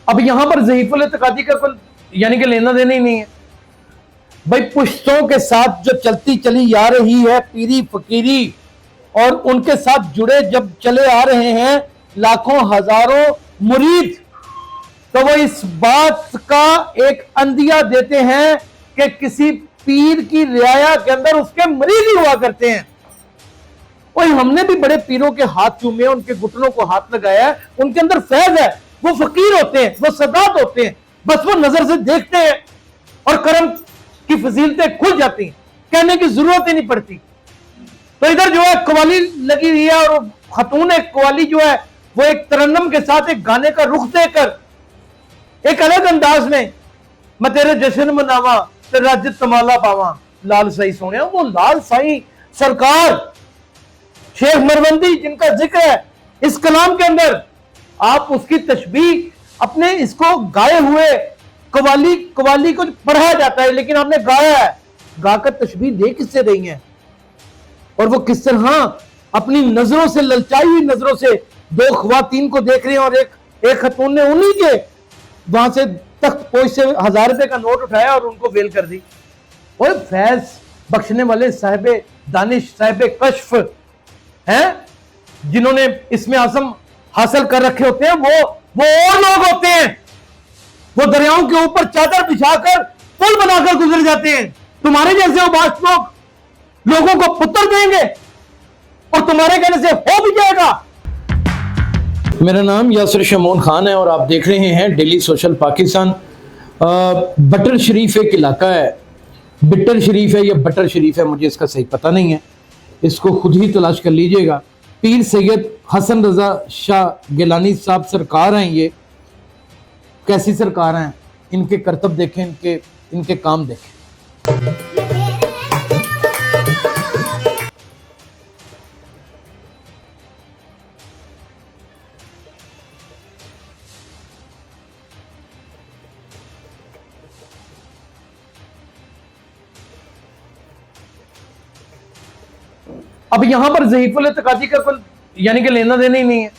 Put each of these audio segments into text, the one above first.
अब यहां पर ज़ईफ़ुल इत्क़ादी का कोई यानी कि लेना देना ही नहीं है भाई। पुश्तों के साथ जो चलती चली आ रही है पीरी फकीरी, और उनके साथ जुड़े जब चले आ रहे हैं लाखों हजारों मुरीद, तो वो इस बात का एक अंदिया देते हैं कि किसी पीर की रियाया के अंदर उसके मरीद ही हुआ करते हैं। और हमने भी बड़े पीरों के हाथ चूमे, उनके घुटनों को हाथ लगाया है, उनके अंदर फैज है, वो फकीर होते हैं, वो सदात होते हैं, बस वो नजर से देखते हैं और करम की फजीलतें खुल जाती हैं, कहने की जरूरत ही नहीं पड़ती। तो इधर जो है कवाली लगी हुई है, और खतून कवाली जो है वो एक तरन्नम के साथ एक गाने का रुख देकर एक अलग अंदाज में, मैं तेरे जश्न मनावा ते रज तमाला पावा लाल साई सोने, वो लाल साई सरकार शेख मरवंदी जिनका जिक्र है इस कलाम के अंदर, आप उसकी तशबीह अपने इसको गाए हुए कवाली को पढ़ा जाता है, लेकिन आपने गाया है, गाकर तशबीह दे किससे रही है, और वो किस तरह अपनी नजरों से, ललचाई हुई नजरों से दो ख्वातीन को देख रहे हैं, और एक खतून ने उन्हीं के वहां से तख्त पोश से 1000 रुपए का नोट उठाया और उनको वेल कर दी। और फैज बख्शने वाले साहिब दानिश, साहिब कश्फ हैं, जिन्होंने इसमें आजम हासिल कर रखे होते हैं, वो और लोग होते हैं, वो दरियाओं के ऊपर चादर बिछाकर पुल बनाकर गुजर जाते हैं। तुम्हारे जैसे उबास लोग लोगों को पुत्र देंगे और तुम्हारे कहने से हो भी जाएगा। मेरा नाम यासिर शमोन खान है और आप देख रहे हैं डेली सोशल पाकिस्तान। बटर शरीफ एक इलाका है, बिटर शरीफ है या बटर शरीफ है, मुझे इसका सही पता नहीं है, इसको खुद ही तलाश कर लीजिएगा। पीर सैयद हसन रजा शाह गिलानी साहब सरकार हैं, ये कैसी सरकार हैं, इनके करतब देखें, इनके काम देखें। अब यहां पर ज़ईफ़ुल इत्क़ादी का कोई यानी कि लेना देना ही नहीं है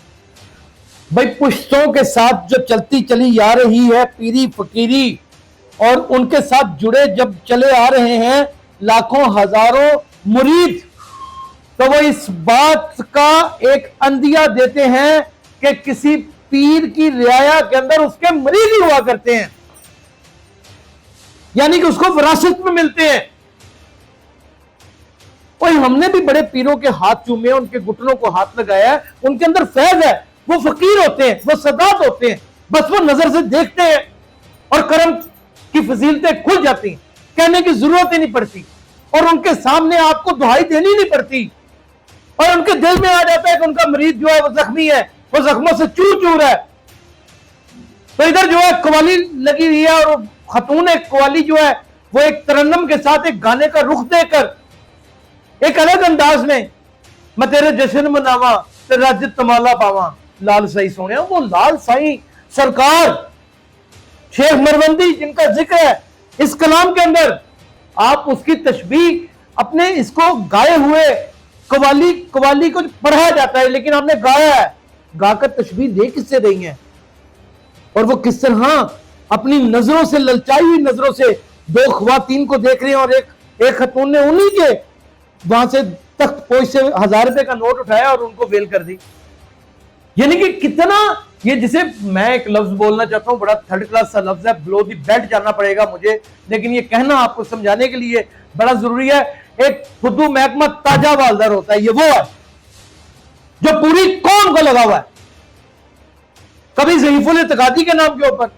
भाई। पुश्तों के साथ जो चलती चली आ रही है पीरी फकीरी, और उनके साथ जुड़े जब चले आ रहे हैं लाखों हजारों मुरीद, तो वो इस बात का एक अंदिया देते हैं कि किसी पीर की रियाया के अंदर उसके मरीद ही हुआ करते हैं, यानी कि उसको विरासत में मिलते हैं। और हमने भी बड़े पीरों के हाथ चूमे, उनके घुटनों को हाथ लगाया है, उनके अंदर फैज है, वो फकीर होते हैं, वो सदात होते हैं, बस वो नजर से देखते हैं और करम की फजीलतें खुल जाती हैं, कहने की जरूरत ही नहीं पड़ती, और उनके सामने आपको दुहाई देनी नहीं पड़ती, और उनके दिल में आ जाता है कि उनका मरीज जो है वो जख्मी है, वो जख्मों से चूर चूर है। तो इधर जो है कवाली लगी हुई है, और खतून कवाली जो है वो एक तरन्नम के साथ एक गाने का रुख देकर एक अलग अंदाज में, मैं तेरे जश्न मनावा ते रज तमाला पावा लाल साई सोने, वो लाल साई सरकार शेख मरवंदी जिनका जिक्र है इस कलाम के अंदर, आप उसकी तशबीह अपने इसको गाए हुए कवाली को पढ़ा जाता है, लेकिन आपने गाया है, गाकर तशबीह दे किससे रही है, और वो किस तरह अपनी नजरों से, ललचाई हुई नजरों से दो ख्वातीन को देख रहे हैं, और एक खतून ने उन्हीं के वहां से तख्त पोश से 1000 रुपए का नोट उठाया और उनको वेल कर दी। यानी कि कितना, ये जिसे मैं एक लफ्ज बोलना चाहता हूं, बड़ा थर्ड क्लास सा लफ्ज है, ब्लो दी बेड जाना पड़ेगा मुझे, लेकिन ये कहना आपको समझाने के लिए बड़ा जरूरी है। एक खुदू महकमा ताजा वालदार होता है, ये वो है जो पूरी कौम को लगा हुआ है, कभी ज़ईफ़ुल इत्क़ादी के नाम के ऊपर,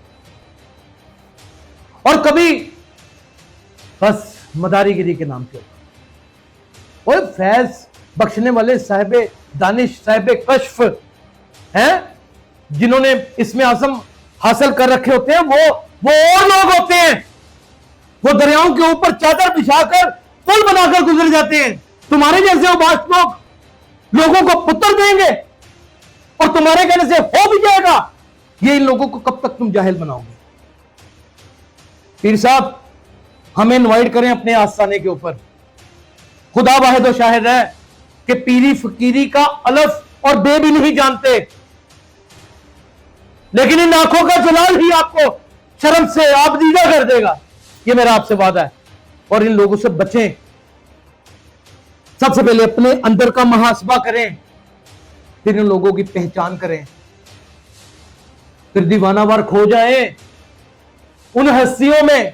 और कभी बस मदारीगिरी के नाम के ऊपर। और फैज बख्शने वाले साहिब दानिश, साहिब कश्फ हैं, जिन्होंने इसमें आजम हासिल कर रखे होते हैं, वो और लोग होते हैं, वो दरियाओं के ऊपर चादर बिछाकर पुल बनाकर गुजर जाते हैं। तुम्हारे जैसे उबास लोग लोगों को पुत्र देंगे और तुम्हारे कहने से हो भी जाएगा, ये इन लोगों को कब तक तुम जाहिल बनाओगे। पीर साहब हमें इनवाइट करें अपने आस्थाने के ऊपर, खुदा वाहिद व शाहिद है कि पीरी फकीरी का अलफ और बे भी नहीं जानते। लेकिन इन आंखों का जलाल ही आपको शर्म से आबदीदा कर देगा। ये मेरा आपसे वादा है। और इन लोगों से बचें। सबसे पहले अपने अंदर का मुहासबा करें, फिर इन लोगों की पहचान करें, फिर दीवानावार खो जाएं उन हस्तियों में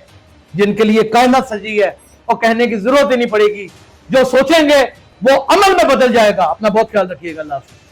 जिनके लिए कायनात सजी है, और कहने की जरूरत ही नहीं पड़ेगी। जो सोचेंगे वो अमल में बदल जाएगा। अपना बहुत ख्याल रखिएगा। अल्लाह हाफ़िज़।